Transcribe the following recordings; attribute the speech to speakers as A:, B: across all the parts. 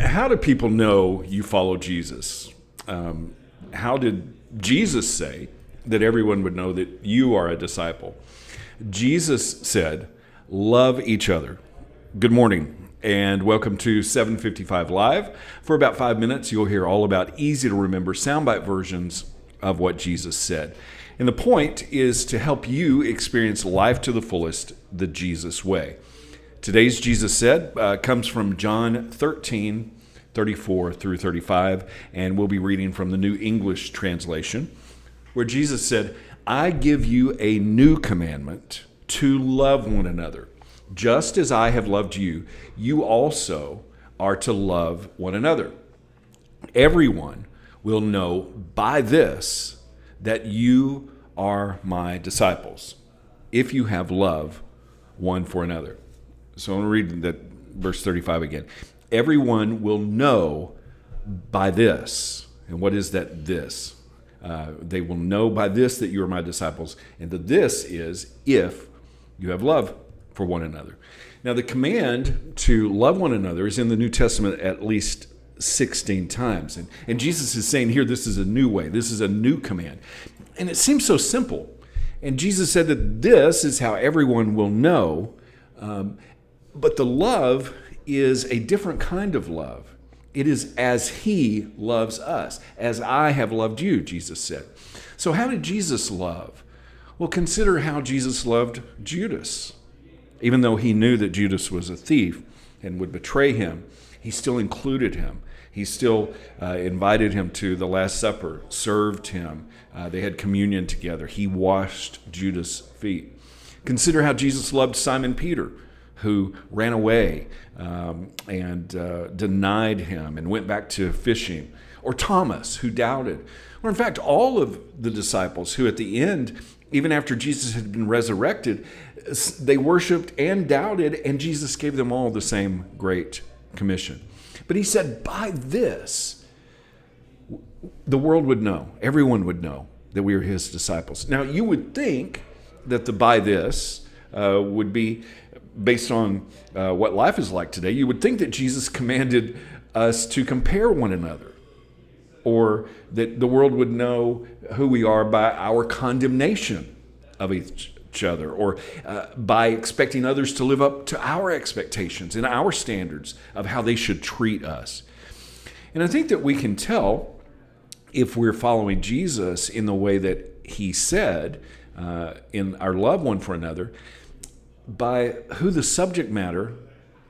A: How do people know you follow Jesus? How did Jesus say that everyone would know that you are a disciple? Jesus said, love each other. Good morning and welcome to 755 Live. For about 5 minutes, you'll hear all about easy to remember soundbite versions of what Jesus said. And the point is to help you experience life to the fullest the Jesus way. Today's Jesus Said comes from John 13, 34 through 35, and we'll be reading from the New English translation, where Jesus said, I give you a new commandment, to love one another. Just as I have loved you, you also are to love one another. Everyone will know by this that you are my disciples, if you have love one for another. So I'm going to read that verse 35 again. Everyone will know by this. And what is that this? They will know by this that you are my disciples. And the this is if you have love for one another. Now, the command to love one another is in the New Testament at least 16 times. And Jesus is saying here, this is a new way. This is a new command. And it seems so simple. And Jesus said that this is how everyone will know. But the love is a different kind of love. It is as he loves us, as I have loved you, Jesus said. So how did Jesus love? Well, consider how Jesus loved Judas. Even though he knew that Judas was a thief and would betray him, he still included him. He still invited him to the Last Supper, served him. They had communion together. He washed Judas' feet. Consider how Jesus loved Simon Peter, who ran away and denied him and went back to fishing. Or Thomas, who doubted. Or in fact, all of the disciples who at the end, even after Jesus had been resurrected, they worshiped and doubted, and Jesus gave them all the same great commission. But he said, by this, the world would know, everyone would know that we are his disciples. Now, you would think that the by this would be based on what life is like today. You would think that Jesus commanded us to compare one another, or that the world would know who we are by our condemnation of each other, or by expecting others to live up to our expectations and our standards of how they should treat us. And I think that we can tell if we're following Jesus in the way that he said in our love one for another, by who the subject matter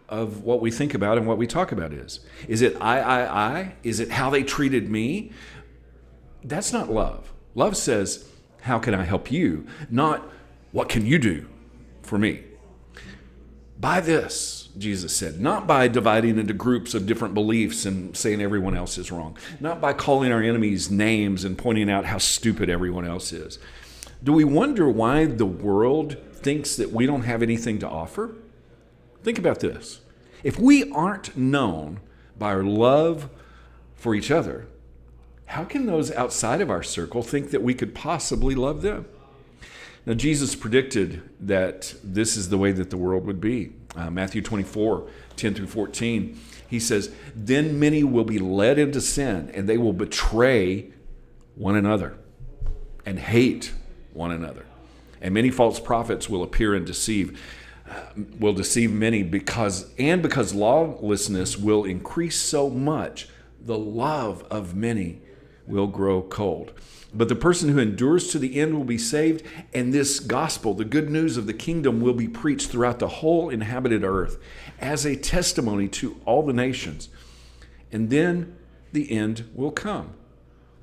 A: of what we think about and what we talk about is. Is it I? Is it how they treated me? That's not love. Love says, how can I help you? Not, what can you do for me? By this, Jesus said, not by dividing into groups of different beliefs and saying everyone else is wrong. Not by calling our enemies names and pointing out how stupid everyone else is. Do we wonder why the world thinks that we don't have anything to offer? Think about this. If we aren't known by our love for each other, how can those outside of our circle think that we could possibly love them? Now, Jesus predicted that this is the way that the world would be. Matthew 24, 10 through 14, he says, then many will be led into sin, and they will betray one another and hate one another. And many false prophets will appear and deceive many because lawlessness will increase so much, the love of many will grow cold. But the person who endures to the end will be saved, and this gospel, the good news of the kingdom, will be preached throughout the whole inhabited earth as a testimony to all the nations. And then the end will come.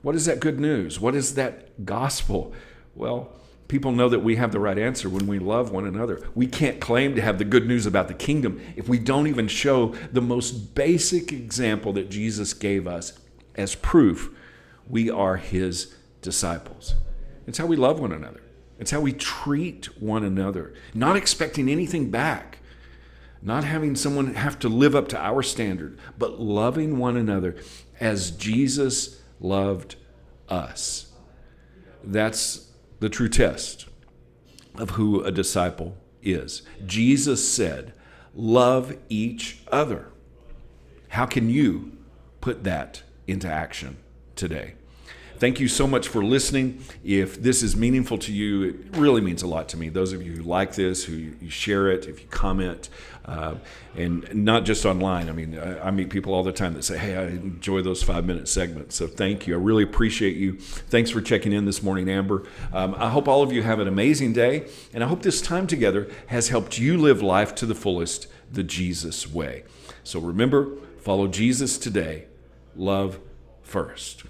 A: What is that good news? What is that gospel? Well, people know that we have the right answer when we love one another. We can't claim to have the good news about the kingdom if we don't even show the most basic example that Jesus gave us as proof we are his disciples. It's how we love one another. It's how we treat one another, not expecting anything back, not having someone have to live up to our standard, but loving one another as Jesus loved us. That's the true test of who a disciple is. Jesus said, love each other. How can you put that into action today? Thank you so much for listening. If this is meaningful to you, it really means a lot to me. Those of you who like this, who you share it, if you comment, and not just online. I mean, I meet people all the time that say, hey, I enjoy those 5-minute segments. So thank you. I really appreciate you. Thanks for checking in this morning, Amber. I hope all of you have an amazing day, and I hope this time together has helped you live life to the fullest, the Jesus way. So remember, follow Jesus today. Love first.